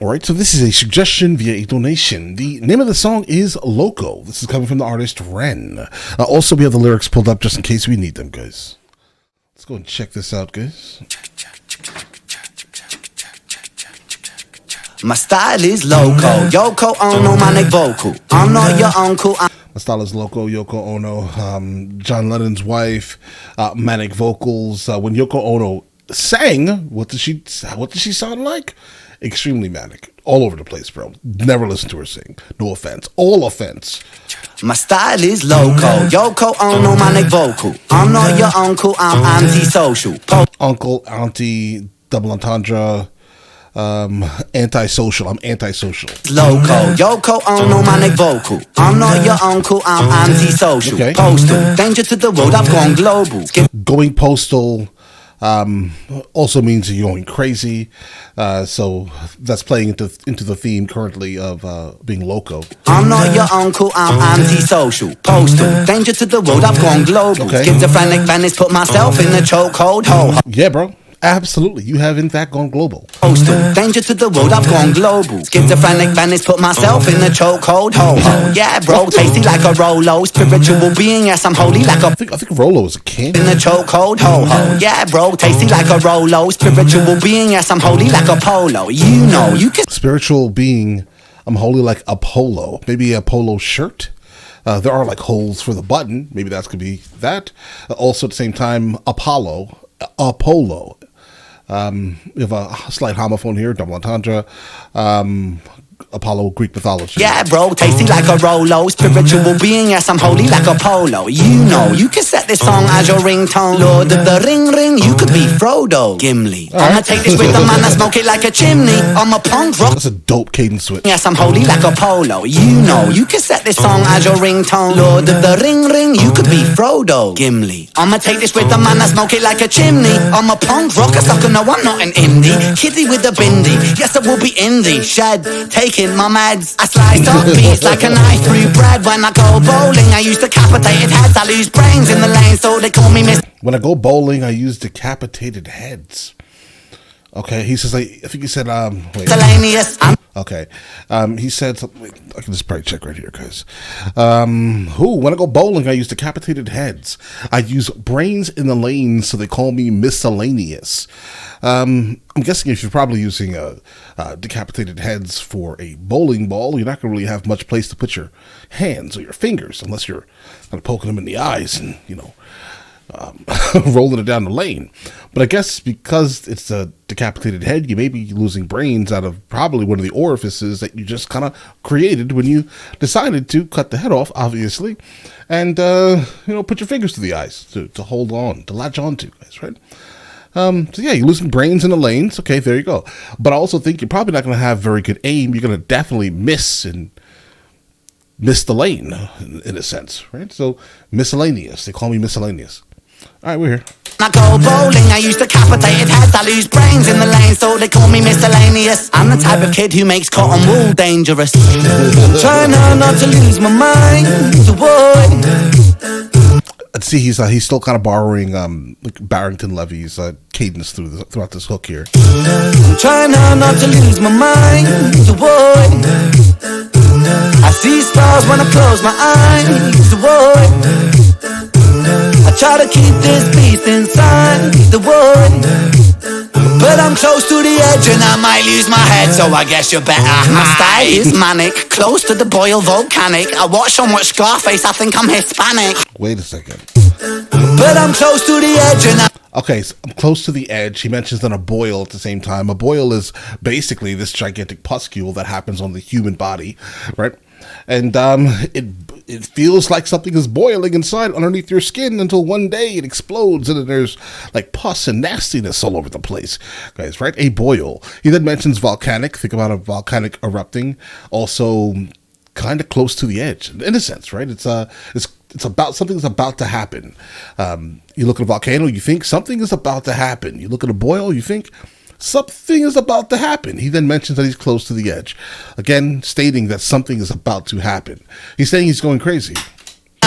Alright, so this is a suggestion via a donation. The name of the song is Loco. This is coming from the artist Ren. Also, we have the lyrics pulled up just in case we need them, guys. Let's go and check this out, guys. My style is loco, Yoko Ono, my neck vocal. I'm not your uncle. My style is Loco, Yoko Ono, John Lennon's wife, manic vocals. When Yoko Ono sang, what did she sound like? Extremely manic, all over the place, bro. Never listen to her sing. No offense, all offense. My style is loco, Yoko Ono, my neck vocal. I'm not your uncle, I'm antisocial. Uncle, auntie, double entendre, antisocial. I'm antisocial. Loco, Yoko Ono, my neck vocal. I'm not your uncle, I'm antisocial. Okay. Postal, danger to the world, I've gone global. Going postal also means you're going crazy. So that's playing into the theme currently of being loco. I'm not your uncle, I'm antisocial. Postal, danger to the world, I've gone global. Okay. Schizophrenic Venice, put myself in the chokehold. Ho. Yeah, bro. Absolutely. You have in fact gone global. Postal, danger to the world, I've gone global. Schizophrenic Venice, put myself in the chokehold. Ho ho. Yeah, bro, tasty like a Rolo. Spiritual being, yes, I'm holy like a. I think Rolo is a candy. In the chokehold. Ho ho. Yeah, bro, tasty like a Rolo. Spiritual being, yes, I'm holy like a polo. You know, you can. Spiritual being, I'm holy like a polo. Maybe a polo shirt. There are like holes for the button. Maybe that's could be that. Also at the same time, Apollo. We have a slight homophone here, double entendre. Apollo, Greek mythology. Yeah, bro, tasty like a Rolo. Spiritual being, yes, I'm holy like a polo. You know, you can set this song as your ringtone. Lord of the ring, you could be Frodo. Gimli. I'ma take this with the man, I smoke it like a chimney. I'm a punk rock. That's a dope cadence switch. Yes, I'm holy like a polo. You know, you can set this song as your ringtone. Lord of the ring, you could be Frodo. Gimli. I'ma take this with the man, I smoke it like a chimney. I'm a punk rocker, sucker, no, I'm not an indie. Kiddie with a bindi. Yes, I will be in the shed. Taking my meds. I slice up beats like a knife through bread. When I go bowling, I use decapitated heads. I lose brains in the lane, so they call me Miss. When I go bowling, I use decapitated heads. Okay, he says, I think he said, wait. Miscellaneous. Okay, he said something. I can just probably check right here, guys. When I go bowling, I use decapitated heads. I use brains in the lanes, so they call me miscellaneous. I'm guessing if you're probably using decapitated heads for a bowling ball, you're not going to really have much place to put your hands or your fingers, unless you're kind of poking them in the eyes and, rolling it down the lane. But I guess because it's a decapitated head, you may be losing brains out of probably one of the orifices that you just kind of created when you decided to cut the head off, obviously, and put your fingers to the eyes to hold on, to latch on to, guys, right? So yeah, you're losing brains in the lanes. Okay, there you go. But I also think you're probably not going to have very good aim. You're going to definitely miss the lane in a sense, right? So miscellaneous. They call me miscellaneous. All right, we're here. I go bowling, I use decapitated heads. I lose brains in the lane, so they call me miscellaneous. I'm the type of kid who makes cotton wool dangerous. Trying not to lose my mind. So Let's see, he's still kind of borrowing like Barrington Levy's cadence throughout this hook here. Trying not to lose my mind. So I see stars when I close my eyes. So I try to keep this beast inside the wood, but I'm close to the edge and I might lose my head, so I guess you're better. My style is manic, close to the boil volcanic. I watch so much Scarface, I think I'm Hispanic. Wait a second. But I'm close to the edge and Okay, so I'm close to the edge. He mentions then a boil at the same time. A boil is basically this gigantic pustule that happens on the human body, right? And it feels like something is boiling inside underneath your skin until one day it explodes and then there's like pus and nastiness all over the place, guys, right? A boil. He then mentions volcanic. Think about a volcanic erupting. Also kind of close to the edge in a sense, right? It's about something that's about to happen. You look at a volcano, you think something is about to happen. You look at a boil, you think something is about to happen. He then mentions that he's close to the edge. Again, stating that something is about to happen. He's saying he's going crazy.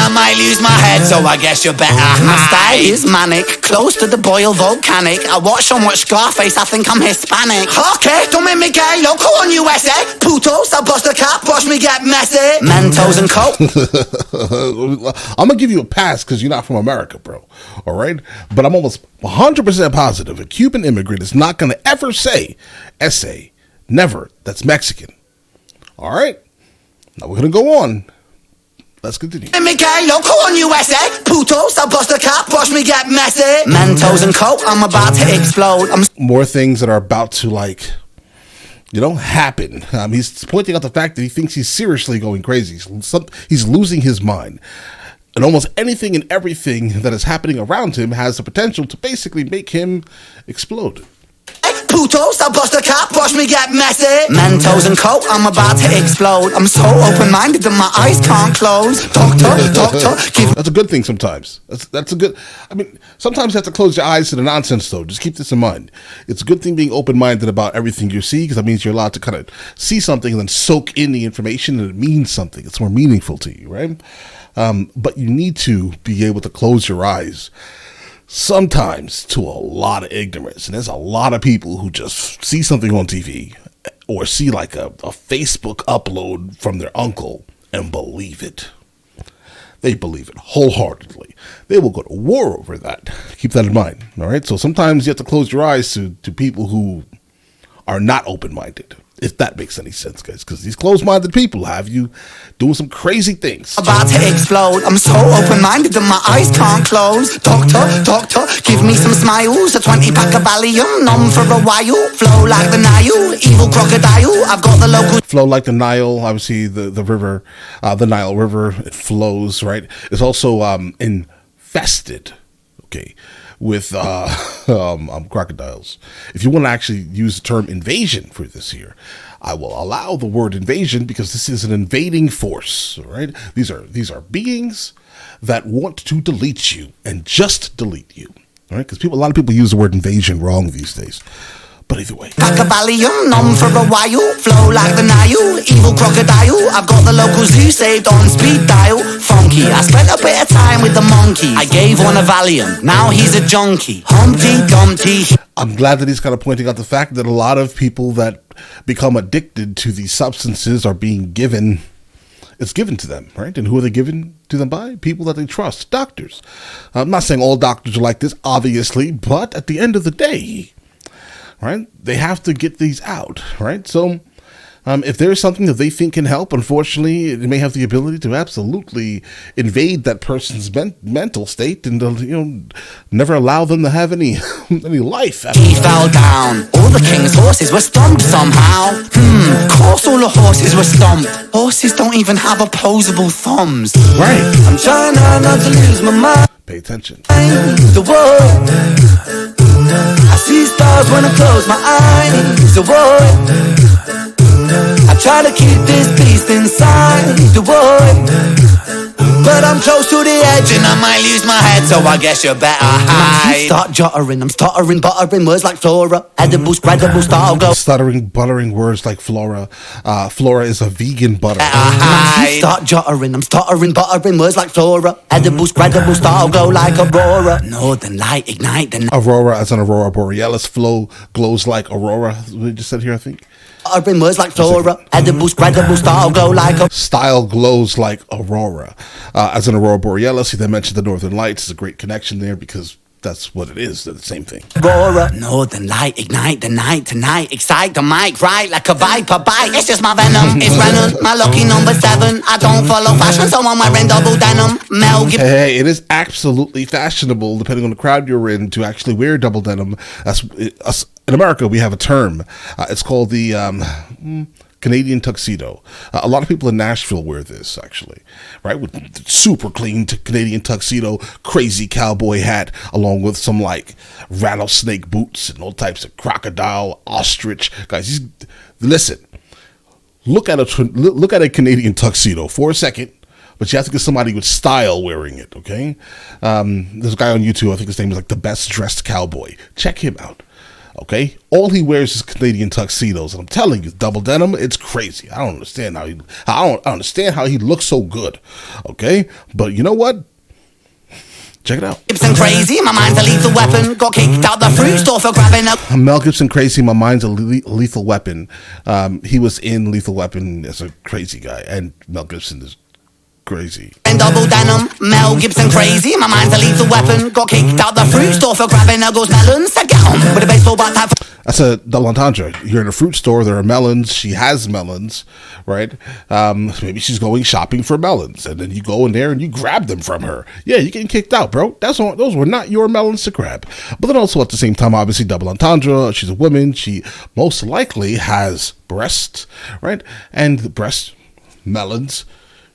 I might lose my head, so I guess you better hide. My style is manic, close to the boil volcanic. I watch so much Scarface, I think I'm Hispanic. Okay, don't make me gay, loco on USA. Putos, I'll bust a cap, watch me get messy. Mentos and coke. I'm gonna give you a pass because you're not from America, bro. All right, but I'm almost 100% positive a Cuban immigrant is not gonna ever say "essay." Never. That's Mexican. All right. Now we're gonna go on. Let's continue. Me gay, loco on USA. Putos, I'll bust a cap, watch me get messy. Mentos and coke, I'm about to explode. More things that are about to happen. He's pointing out the fact that he thinks he's seriously going crazy. He's losing his mind. And almost anything and everything that is happening around him has the potential to basically make him explode. Putos, I'll bust a cap, watch me get messy. Mentos and coke, I'm about to explode. I'm so open-minded that my eyes can't close. Doctor, give... That's a good thing sometimes. That's a good... sometimes you have to close your eyes to the nonsense, though. Just keep this in mind. It's a good thing being open-minded about everything you see, because that means you're allowed to kind of see something and then soak in the information, and it means something. It's more meaningful to you, right? But you need to be able to close your eyes sometimes to a lot of ignorance. And there's a lot of people who just see something on TV or see like a Facebook upload from their uncle and believe it. They believe it wholeheartedly. They will go to war over that. Keep that in mind. All right. So sometimes you have to close your eyes to people who are not open-minded. If that makes any sense, guys, because these closed-minded people have you doing some crazy things. About to explode. I'm so open-minded that my eyes can't close. Doctor, give me some smiles. A 20-pack of Valium, numb for a while. Flow like the Nile, evil crocodile. I've got the local... Flow like the Nile, obviously the river, the Nile River, it flows, right? It's also infested, okay, with crocodiles. If you want to actually use the term invasion for this here, I will allow the word invasion because this is an invading force. All right, these are beings that want to delete you and just delete you. All right, because a lot of people use the word invasion wrong these days. But either way, pack a Valium, numb for a while. Flow like the Nile, evil crocodile. I've got the local zoo saved on speed dial. Funky, I spent a bit of time with the monkeys. I gave one a Valium, now he's a junkie. Humpty Dumpty. I'm glad that he's kind of pointing out the fact that a lot of people that become addicted to these substances are being given, it's given to them, right? And who are they given to them by? People that they trust, doctors. I'm not saying all doctors are like this, obviously, but at the end of the day, right, they have to get these out, right? So if there's something that they think can help, unfortunately, it may have the ability to absolutely invade that person's mental state and never allow them to have any life. He fell down. All the king's horses were stumped somehow. Course all the horses were stumped. Horses don't even have opposable thumbs. Right. I'm trying not to lose my mind. Pay attention. The world. I see stars when I close my eyes. The world. I try to keep this beast inside the world, but I'm close to the edge and I might lose my head, so I guess you better hide. Start jottering, I'm stuttering, buttering words like flora, edible, spreadable, style go. Stuttering, buttering words like flora. Flora is a vegan butter. Start jottering, I'm stuttering, buttering words like flora, edible, spreadable, style go like aurora. Northern light, ignite the Aurora as an aurora borealis. Flow glows like aurora. We just said here, I think. Stuttering words like flora, edible, spreadable, style glow like a... Style glows like aurora. As an aurora borealis, he then mentioned the northern lights. There's a great connection there because that's what it is. They're the same thing. Aurora, northern light, ignite the night tonight. Excite the mic, right like a viper bite. It's just my venom, it's venom. My lucky number 7. I don't follow fashion, so I'm wearing double denim. Mel Gibson. Hey, it is absolutely fashionable, depending on the crowd you're in, to actually wear double denim. In America, we have a term. It's called the Canadian tuxedo. A lot of people in Nashville wear this, actually, right? With super clean Canadian tuxedo, crazy cowboy hat, along with some like rattlesnake boots and all types of crocodile, ostrich. Guys, listen. Look at a Canadian tuxedo for a second, but you have to get somebody with style wearing it. Okay, there's a guy on YouTube. I think his name is like the Best Dressed Cowboy. Check him out. Okay, all he wears is Canadian tuxedos, and I'm telling you, double denim, it's crazy. I don't understand I don't understand how he looks so good. Okay, but you know what? Check it out. Gibson crazy, my mind's a lethal weapon. Got kicked out the fruit store for grabbing a Mel Gibson crazy, my mind's a lethal weapon. He was in Lethal Weapon as a crazy guy, and Mel Gibson is crazy. in double denim. Mel Gibson crazy, my mind's a lethal weapon. Got kicked out the fruit store for grabbing a ghost melons. I get on with a baseball bat type. That's a double entendre. You're in a fruit store. There are melons. She has melons, right? Maybe she's going shopping for melons, and then you go in there and you grab them from her. Yeah, you're getting kicked out, bro. Those were not your melons to grab. But then also at the same time, obviously double entendre. She's a woman. She most likely has breasts, right? And breast melons.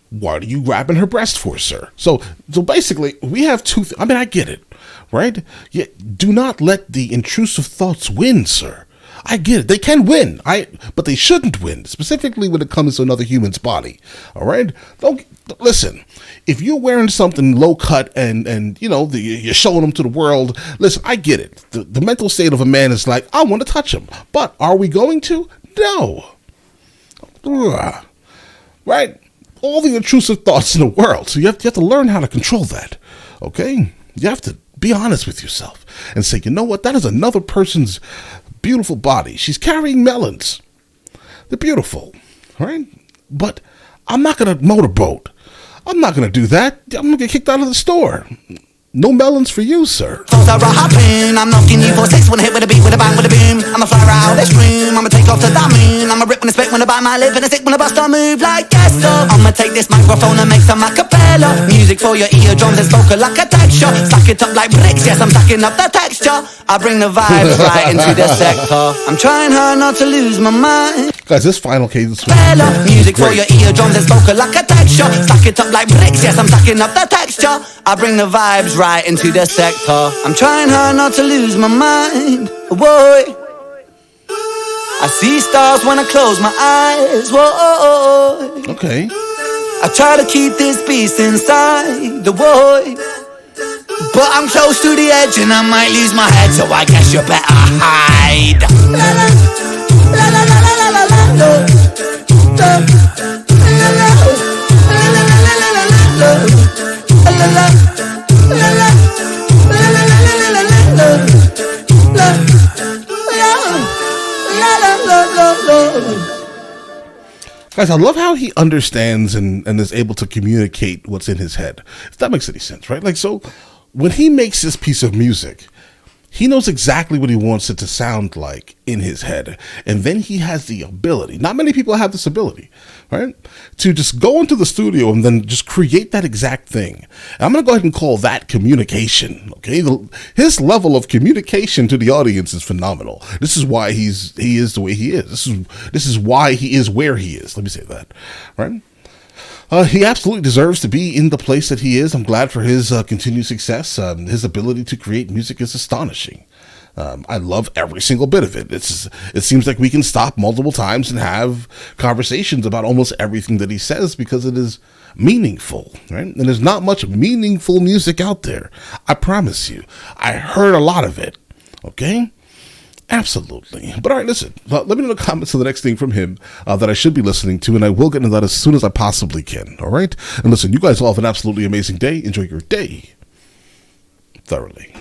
What are you grabbing her breast for, sir? So basically, we have two. I mean, I get it, right? Yeah, do not let the intrusive thoughts win, sir. I get it. They can win, but they shouldn't win, specifically when it comes to another human's body. All right? Don't listen. If you're wearing something low cut and you know you're showing them to the world, listen. I get it. The mental state of a man is like, I want to touch him, but are we going to? No. Ugh. Right? All the intrusive thoughts in the world. So you have to learn how to control that. Okay? You have to be honest with yourself and say, you know what? That is another person's beautiful body. She's carrying melons. They're beautiful. All right? But I'm not going to motorboat. I'm not going to do that. I'm going to get kicked out of the store. No melons for you, sir. I'm knocking you for 6. Wanna hit with a beat, with a bang, with a boom. I'ma fly out this room. I'ma take off to the moon. I'ma rip when I spit, when I bite my lip, and I stick when I bust a move like yes, sir. I'ma take this microphone and make some acapella music for your eardrums and spoken like a texture. Stack it up like bricks, yes, I'm stacking up the texture. I bring the vibes right into the sector. I'm trying hard not to lose my mind. Guys, this final cadence music for your eardrums and spoken like a texture. Stack it up like bricks, yes, I'm stacking up the texture. I bring the vibes right into the sector. I'm trying hard not to lose my mind. Whoa. I see stars when I close my eyes. Whoa. Okay. I try to keep this beast inside the void, but I'm close to the edge and I might lose my head, so I guess you better hide. La la la la la la la la la la Guys, I love how he understands and is able to communicate what's in his head. If that makes any sense, right? Like, so when he makes this piece of music, he knows exactly what he wants it to sound like in his head. And then he has the ability, not many people have this ability, right? To just go into the studio and then just create that exact thing. And I'm going to go ahead and call that communication, okay? His level of communication to the audience is phenomenal. This is why he is the way he is. This is why he is where he is. Let me say that, right? He absolutely deserves to be in the place that he is. I'm glad for his continued success. His ability to create music is astonishing. I love every single bit of it. It seems like we can stop multiple times and have conversations about almost everything that he says because it is meaningful, right? And there's not much meaningful music out there. I promise you. I heard a lot of it, okay? Absolutely. But all right, listen, let me know in the comments of the next thing from him that I should be listening to, and I will get into that as soon as I possibly can, all right? And listen, you guys all have an absolutely amazing day. Enjoy your day thoroughly.